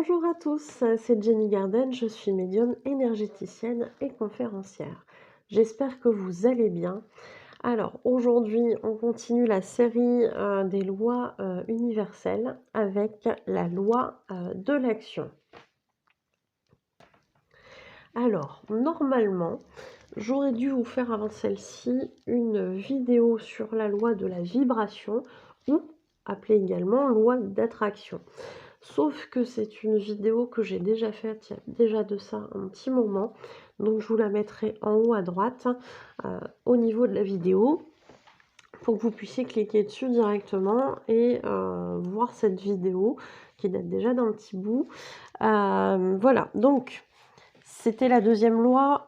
Bonjour à tous, c'est Jenny Garden, je suis médium énergéticienne et conférencière. J'espère que vous allez bien. Alors aujourd'hui, on continue la série des lois universelles avec la loi de l'action. Alors, normalement, j'aurais dû vous faire avant celle-ci une vidéo sur la loi de la vibration ou appelée également loi d'attraction. Sauf que c'est une vidéo que j'ai déjà faite, il y a déjà de ça un petit moment. Donc je vous la mettrai en haut à droite, au niveau de la vidéo, pour que vous puissiez cliquer dessus directement et voir cette vidéo qui date déjà d'un petit bout. Voilà, donc c'était la deuxième loi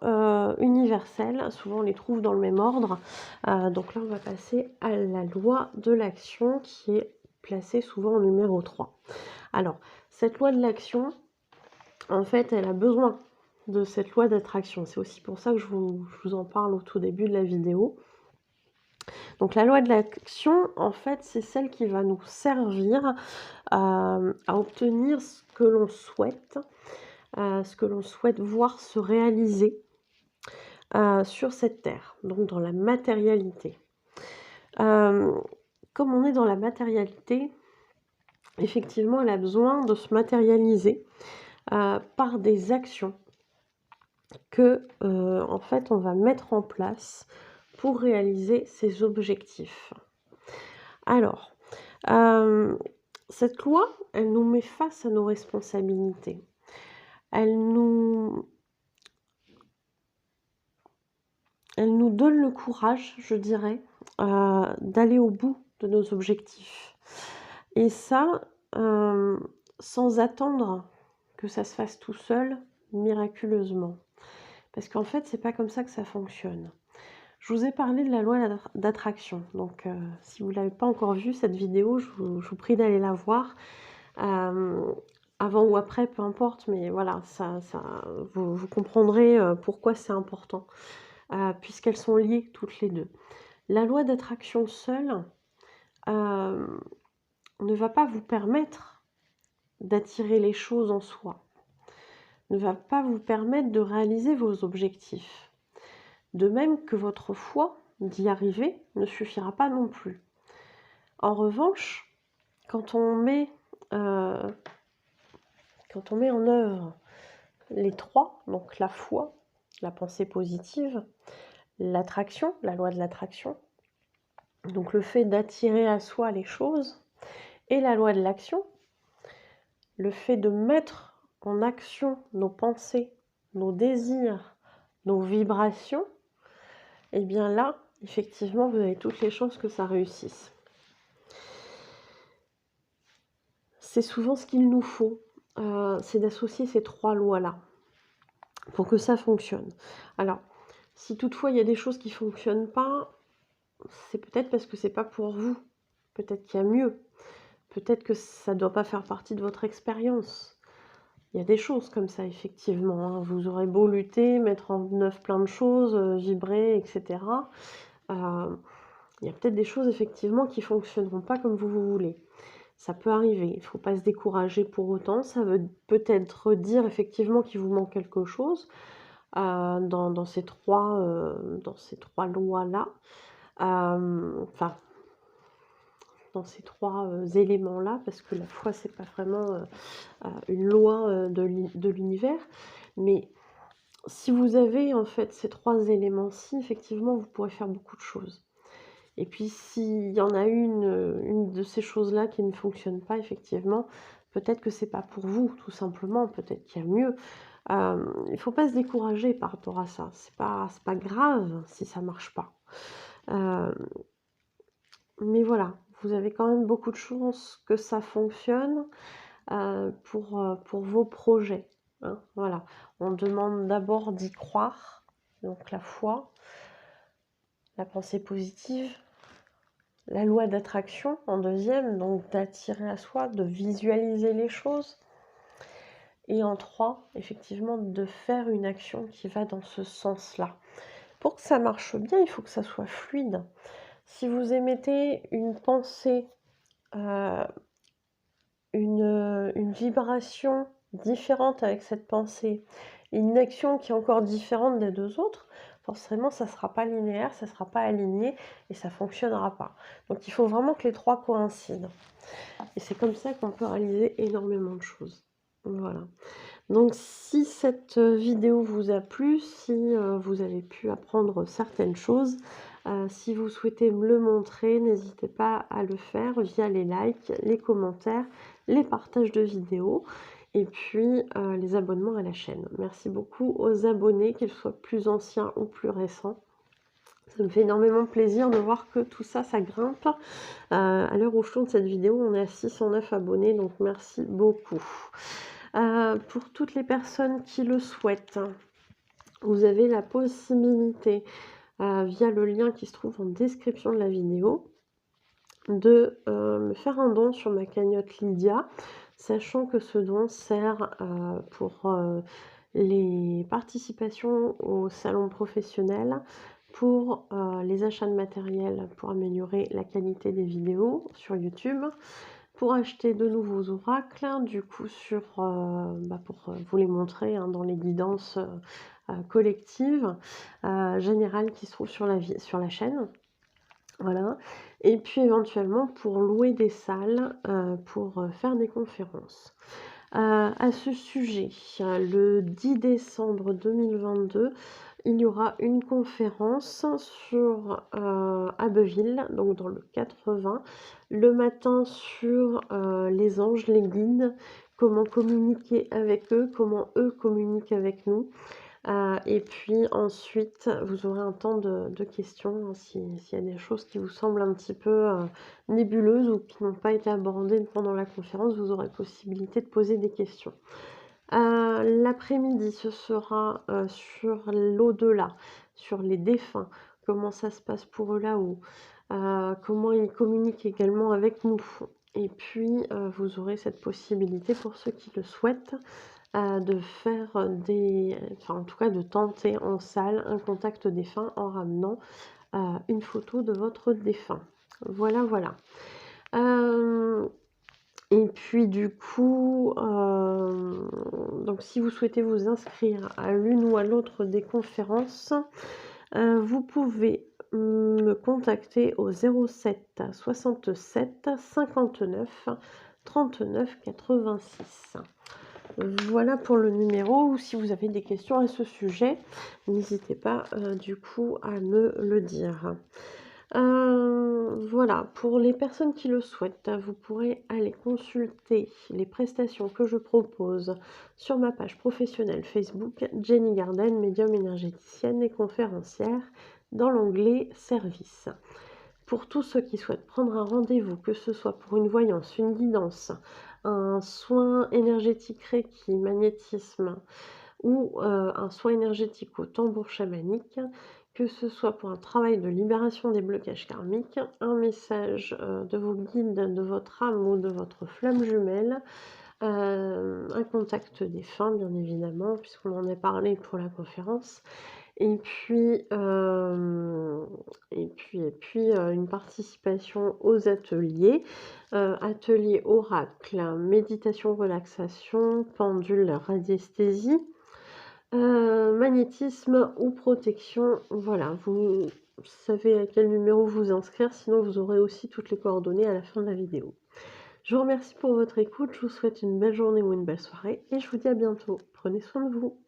universelle. Souvent on les trouve dans le même ordre. Donc là on va passer à la loi de l'action qui est placée souvent en numéro 3. Alors, cette loi de l'action, en fait, elle a besoin de cette loi d'attraction. C'est aussi pour ça que je vous en parle au tout début de la vidéo. Donc, la loi de l'action, en fait, c'est celle qui va nous servir à obtenir ce que l'on souhaite voir se réaliser sur cette terre, donc dans la matérialité. Comme on est dans la matérialité, effectivement, elle a besoin de se matérialiser par des actions que, en fait, on va mettre en place pour réaliser ces objectifs. Alors, cette loi, elle nous met face à nos responsabilités. Elle nous donne le courage, je dirais, d'aller au bout de nos objectifs. Et ça, sans attendre que ça se fasse tout seul, miraculeusement. Parce qu'en fait, c'est pas comme ça que ça fonctionne. Je vous ai parlé de la loi d'attraction. Donc, si vous ne l'avez pas encore vue, cette vidéo, je vous prie d'aller la voir. Avant ou après, peu importe, mais voilà, vous comprendrez pourquoi c'est important, puisqu'elles sont liées toutes les deux. La loi d'attraction seule ne va pas vous permettre d'attirer les choses en soi, ne va pas vous permettre de réaliser vos objectifs. De même que votre foi d'y arriver ne suffira pas non plus. En revanche, quand on met en œuvre les trois, donc la foi, la pensée positive, l'attraction, la loi de l'attraction, donc le fait d'attirer à soi les choses, et la loi de l'action, le fait de mettre en action nos pensées, nos désirs, nos vibrations, et bien là, effectivement, vous avez toutes les chances que ça réussisse. C'est souvent ce qu'il nous faut, c'est d'associer ces trois lois-là pour que ça fonctionne. Alors, si toutefois il y a des choses qui ne fonctionnent pas, c'est peut-être parce que c'est pas pour vous. Peut-être qu'il y a mieux. Peut-être que ça ne doit pas faire partie de votre expérience. Il y a des choses comme ça, effectivement, hein. Vous aurez beau lutter, mettre en œuvre plein de choses, vibrer, etc. Il y a peut-être des choses, effectivement, qui ne fonctionneront pas comme vous voulez. Ça peut arriver, il ne faut pas se décourager pour autant. Ça veut peut-être dire, effectivement, qu'il vous manque quelque chose dans ces trois lois-là. Enfin, dans ces trois éléments-là, parce que la foi, c'est pas vraiment une loi de l'univers, mais si vous avez en fait ces trois éléments-ci, effectivement, vous pourrez faire beaucoup de choses. Et puis, s'il y en a une de ces choses-là qui ne fonctionne pas, effectivement, peut-être que c'est pas pour vous, tout simplement, peut-être qu'il y a mieux. Il ne faut pas se décourager par rapport à ça. C'est pas grave si ça marche pas. Mais voilà, vous avez quand même beaucoup de chances que ça fonctionne pour vos projets, hein, voilà. On demande d'abord d'y croire, donc la foi, la pensée positive, la loi d'attraction en deuxième, donc d'attirer à soi, de visualiser les choses. Et en 3, effectivement, de faire une action qui va dans ce sens-là. Pour que ça marche bien, il faut que ça soit fluide. Si vous émettez une pensée, une vibration différente avec cette pensée, une action qui est encore différente des 2 autres, forcément ça ne sera pas linéaire, ça ne sera pas aligné et ça ne fonctionnera pas. Donc il faut vraiment que les 3 coïncident. Et c'est comme ça qu'on peut réaliser énormément de choses. Voilà. Donc si cette vidéo vous a plu, si vous avez pu apprendre certaines choses, si vous souhaitez me le montrer, n'hésitez pas à le faire via les likes, les commentaires, les partages de vidéos et puis les abonnements à la chaîne. Merci beaucoup aux abonnés, qu'ils soient plus anciens ou plus récents. Ça me fait énormément plaisir de voir que tout ça, ça grimpe. À l'heure où je tourne cette vidéo, on est à 609 abonnés, donc merci beaucoup. Pour toutes les personnes qui le souhaitent, vous avez la possibilité, via le lien qui se trouve en description de la vidéo, de me faire un don sur ma cagnotte Lydia, sachant que ce don sert pour les participations au salon professionnel, pour les achats de matériel pour améliorer la qualité des vidéos sur YouTube, pour acheter de nouveaux oracles, du coup pour vous les montrer dans les guidances collectives générales qui se trouvent sur la chaîne. Voilà. Et puis éventuellement pour louer des salles pour faire des conférences. À ce sujet, le 10 décembre 2022, il y aura une conférence sur Abbeville, donc dans le 80, le matin sur les anges, les guides, comment communiquer avec eux, comment eux communiquent avec nous. Et puis ensuite, vous aurez un temps de questions, s'il y a des choses qui vous semblent un petit peu nébuleuses ou qui n'ont pas été abordées pendant la conférence, vous aurez possibilité de poser des questions. L'après-midi, ce sera sur l'au-delà, sur les défunts, comment ça se passe pour eux là-haut, comment ils communiquent également avec nous. Et puis, vous aurez cette possibilité, pour ceux qui le souhaitent, de faire en tout cas de tenter en salle un contact défunt en ramenant une photo de votre défunt. Voilà, voilà. Et puis du coup, donc si vous souhaitez vous inscrire à l'une ou à l'autre des conférences, vous pouvez me contacter au 07 67 59 39 86. Voilà pour le numéro, ou si vous avez des questions à ce sujet, n'hésitez pas du coup à me le dire. Voilà, pour les personnes qui le souhaitent, vous pourrez aller consulter les prestations que je propose sur ma page professionnelle Facebook, Jenny Garden, médium énergéticienne et conférencière, dans l'onglet Service. Pour tous ceux qui souhaitent prendre un rendez-vous, que ce soit pour une voyance, une guidance, un soin énergétique Reiki, magnétisme ou un soin énergétique au tambour chamanique, que ce soit pour un travail de libération des blocages karmiques, un message de vos guides, de votre âme ou de votre flamme jumelle, un contact défunt bien évidemment, puisqu'on en a parlé pour la conférence, et puis une participation aux ateliers, atelier oracle, méditation, relaxation, pendule, radiesthésie, magnétisme ou protection. Voilà, vous savez à quel numéro vous inscrire, sinon vous aurez aussi toutes les coordonnées à la fin de la vidéo. Je vous remercie pour votre écoute, je vous souhaite une belle journée ou une belle soirée et je vous dis à bientôt. Prenez soin de vous.